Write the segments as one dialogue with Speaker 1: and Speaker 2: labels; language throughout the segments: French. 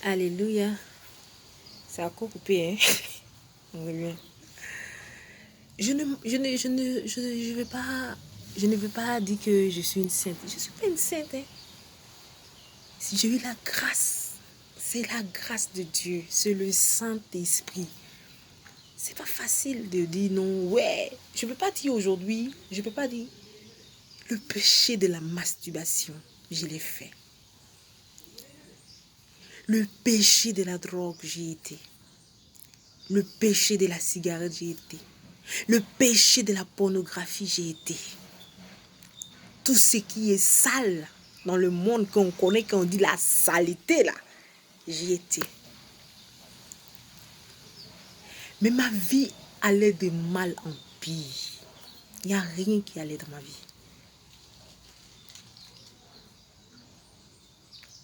Speaker 1: Alléluia. Ça a encore coupé, hein? On revient. Je ne veux pas dire que je suis une sainte. Je ne suis pas une sainte, hein. Si j'ai eu la grâce, c'est la grâce de Dieu, c'est le Saint-Esprit. C'est pas facile de dire non, ouais. Je ne peux pas dire aujourd'hui, je ne peux pas dire le péché de la masturbation, je l'ai fait. Le péché de la drogue, j'y étais. Le péché de la cigarette, j'y étais. Le péché de la pornographie, j'y étais. Tout ce qui est sale dans le monde qu'on connaît, quand on dit la saleté, là, j'y étais. Mais ma vie allait de mal en pire. Il n'y a rien qui allait dans ma vie.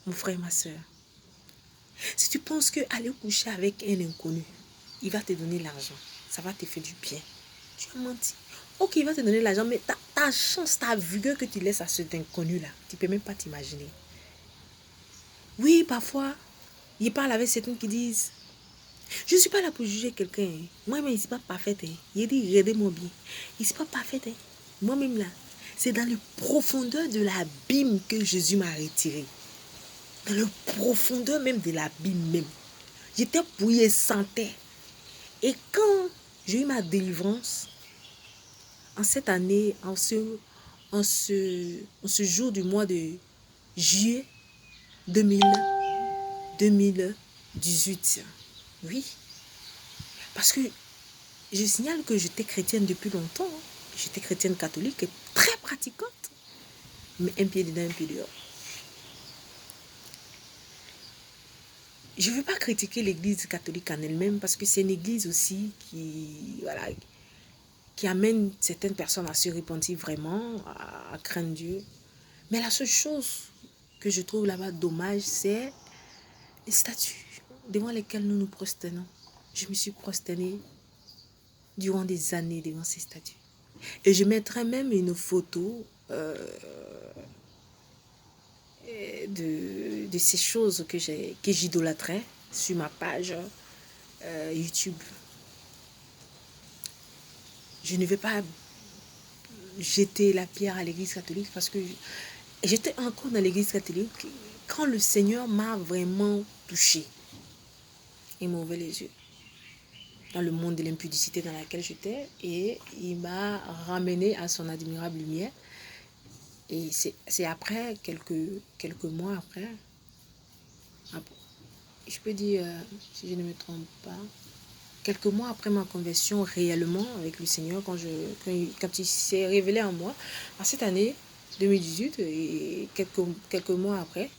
Speaker 1: Mon frère, ma soeur, si tu penses qu'aller coucher avec un inconnu, il va te donner l'argent, ça va te faire du bien, tu as menti. Ok, il va te donner l'argent, mais ta chance, ta vigueur que tu laisses à cet inconnu-là, tu ne peux même pas t'imaginer. Oui, parfois, il parle avec certains qui disent, je ne suis pas là pour juger quelqu'un. Hein. Moi-même, je ne suis pas parfaite. Hein. Il dit, regardez-moi bien. Je ne suis pas parfaite. Hein. Moi-même, là, c'est dans les profondeurs de l'abîme que Jésus m'a retiré. Dans le profondeur même de l'abîme même. J'étais bouillée sans terre. Et quand j'ai eu ma délivrance, en cette année, en ce jour du mois de juillet 2018, oui, parce que je signale que j'étais chrétienne depuis longtemps. J'étais chrétienne catholique et très pratiquante. Mais un pied dedans, un pied dehors. Je ne veux pas critiquer l'église catholique en elle-même parce que c'est une église aussi qui amène certaines personnes à se repentir vraiment, à craindre Dieu. Mais la seule chose que je trouve là-bas dommage, c'est les statues devant lesquelles nous nous prosternons. Je me suis prosternée durant des années devant ces statues. Et je mettrai même une photo de ces choses que j'idolâtrais sur ma page YouTube. Je ne vais pas jeter la pierre à l'église catholique parce que j'étais encore dans l'église catholique quand le Seigneur m'a vraiment touchée. Il m'a ouvert les yeux dans le monde de l'impudicité dans lequel j'étais et il m'a ramené à son admirable lumière. Et c'est après, quelques mois après, je peux dire, si je ne me trompe pas, quelques mois après ma conversion réellement avec le Seigneur, quand il s'est révélé en moi, en cette année 2018, et quelques mois après,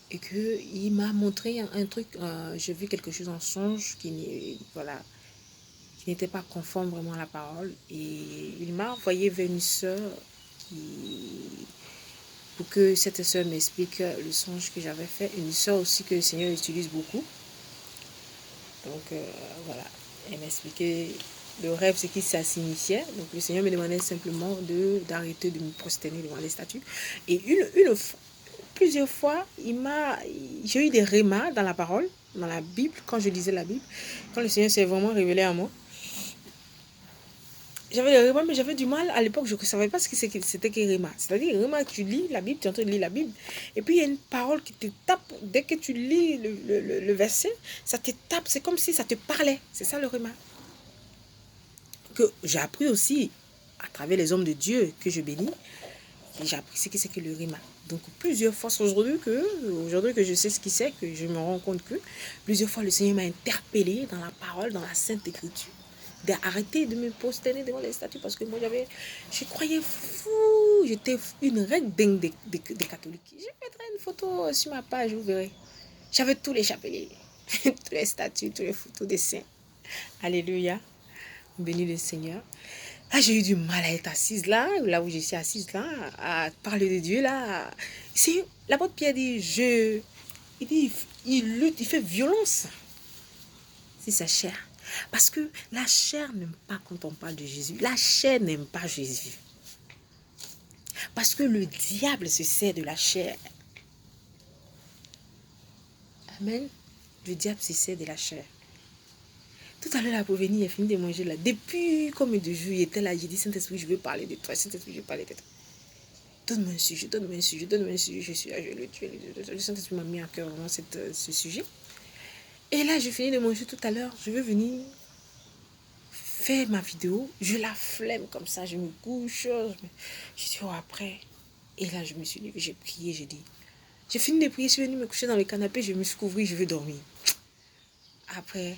Speaker 1: et qu'il m'a montré un truc, j'ai vu quelque chose en songe qui n'était pas conforme vraiment à la parole, et il m'a envoyé vers une sœur pour que cette sœur m'explique le songe que j'avais fait, une sœur aussi que le Seigneur utilise beaucoup. Donc voilà, elle m'expliquait le rêve, ce qui ça signifiait. Donc le Seigneur me demandait simplement d'arrêter de me prosterner devant les statues. Et plusieurs fois, j'ai eu des rémas dans la parole, dans la Bible, quand je lisais la Bible, quand le Seigneur s'est vraiment révélé à moi. J'avais des rémas, mais j'avais du mal à l'époque, je ne savais pas ce que c'était que réma. C'est-à-dire, réma, tu lis la Bible, tu es en train de lire la Bible, et puis il y a une parole qui te tape. Dès que tu lis le verset, ça te tape, c'est comme si ça te parlait. C'est ça le réma. Que j'ai appris aussi à travers les hommes de Dieu que je bénis, j'ai appris ce que c'est que le réma. Donc plusieurs fois, aujourd'hui que je sais ce que c'est, que je me rends compte que plusieurs fois le Seigneur m'a interpellé dans la parole, dans la Sainte Écriture, d'arrêter de me prosterner devant les statues parce que moi je croyais fou, j'étais une reine dingue des catholiques. Je mettrai une photo sur ma page, vous verrez. J'avais tous les chapelets, tous les statues, tous les photos des saints. Alléluia. Béni le Seigneur. Ah, j'ai eu du mal à être assise là où je suis assise là, à parler de Dieu là. C'est l'apôtre Pierre dit, il lutte, il fait violence. C'est sa chair. Parce que la chair n'aime pas quand on parle de Jésus. La chair n'aime pas Jésus. Parce que le diable se sert de la chair. Amen. Le diable s'essaie de la chair. Tout à l'heure, là, pour venir, il a fini de manger là. Depuis combien de jours il était là, j'ai dit, Saint-Esprit, je veux parler de toi. Saint-Esprit, je veux parler de toi. Donne-moi un sujet, donne-moi un sujet, donne-moi un sujet. Je suis là, je vais le tuer. Le Saint-Esprit m'a mis à cœur vraiment ce sujet. Et là, je finis de manger tout à l'heure. Je veux venir faire ma vidéo. Je la flemme comme ça. Je me couche. Je dis, oh, après. Et là, je me suis levée, j'ai prié, j'ai dit. J'ai fini de prier, je suis venue me coucher dans le canapé, je me suis couvrie, je veux dormir. Après,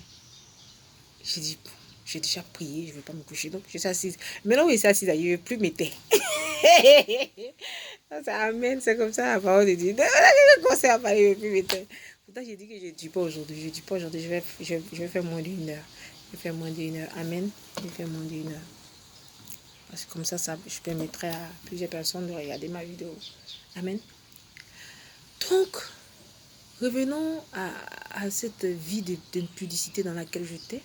Speaker 1: j'ai dit, bon, j'ai déjà prié, je ne vais pas me coucher. Donc, je suis assise. Maintenant, où je suis assise, je ne veux plus me taire. Ça amène, c'est comme ça la parole de Dieu. Je commence à parler, je ne veux plus me taire. Pourtant, j'ai dit que je ne dis pas aujourd'hui. Je ne dis pas aujourd'hui, je vais faire moins d'1 heure. Je vais faire moins d'1 heure. Amen. Je vais faire moins d'1 heure. Parce que comme ça, je permettrai à plusieurs personnes de regarder ma vidéo. Amen. Donc, revenons à cette vie d'impudicité dans laquelle j'étais.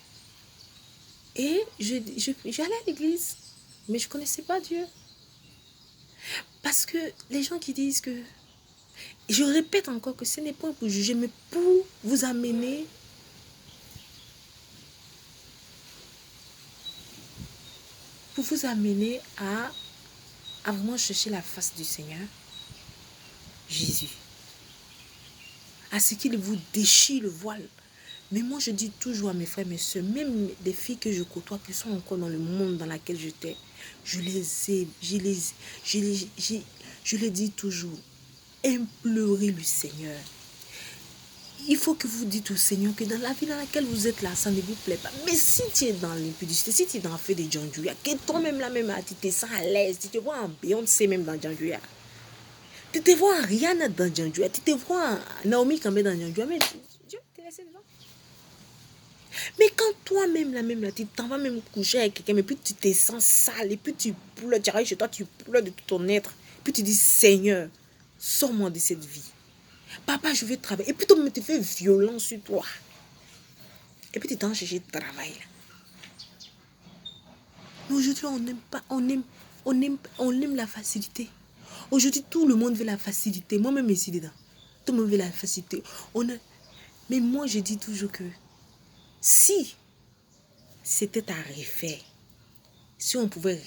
Speaker 1: Et j'allais à l'église, mais je ne connaissais pas Dieu. Parce que les gens qui disent que... Je répète encore que ce n'est pas pour juger, mais pour vous amener... Pour vous amener à vraiment chercher la face du Seigneur, Jésus. À ce qu'il vous déchire le voile. Mais moi, je dis toujours à mes frères, mes soeurs, même des filles que je côtoie, qui sont encore dans le monde dans lequel j'étais, je les dis toujours, implorez le Seigneur. Il faut que vous dites au Seigneur que dans la vie dans laquelle vous êtes là, ça ne vous plaît pas. Mais si tu es dans l'impudicité, si tu es dans le fait de Djanjouya, que toi-même là même, tu te sens à l'aise, tu te vois en Beyoncé même dans Djanjouya. Tu te vois en Rihanna dans Djanjouya, tu te vois en Naomi Campbell dans Djanjouya, mais Dieu te laisse devant. Mais quand toi-même, là, tu t'en vas même coucher avec quelqu'un, mais puis tu te sens sale, et puis tu pleures, tu arrives chez toi, tu pleures de tout ton être, puis tu dis, Seigneur, sors-moi de cette vie. Papa, je veux travailler. Et puis toi-même, tu fais violence sur toi. Et puis tu t'en chercher de travail. Mais aujourd'hui, on n'aime pas, on aime la facilité. Aujourd'hui, tout le monde veut la facilité. Moi-même ici dedans, tout le monde veut la facilité. Mais moi, je dis toujours que si c'était à refaire, si on pouvait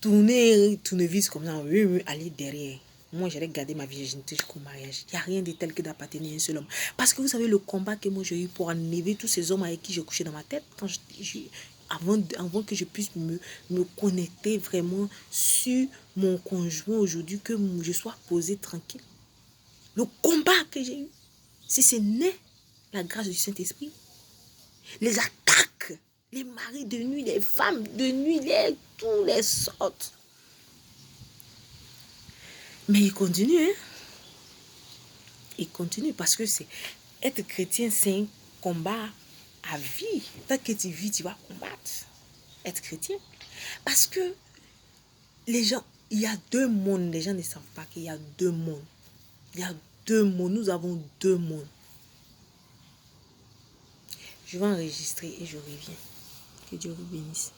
Speaker 1: tourner tournevis comme ça, aller derrière, moi j'allais garder ma virginité jusqu'au mariage. Il n'y a rien de tel que d'appartenir à un seul homme. Parce que vous savez le combat que moi j'ai eu pour enlever tous ces hommes avec qui j'ai couché dans ma tête, avant que je puisse me connecter vraiment sur mon conjoint aujourd'hui, que je sois posée tranquille. Le combat que j'ai eu, si ce n'est la grâce du Saint-Esprit, les attaques, les maris de nuit, les femmes de nuit, tous les sortes. Mais il continue, hein. Il continue parce que être chrétien, c'est un combat à vie. Tant que tu vis, tu vas combattre. Être chrétien. Parce que les gens, il y a 2 mondes. Les gens ne savent pas qu'il y a 2 mondes. Il y a 2 mondes. Nous avons 2 mondes. Je vais enregistrer et je reviens. Que Dieu vous bénisse.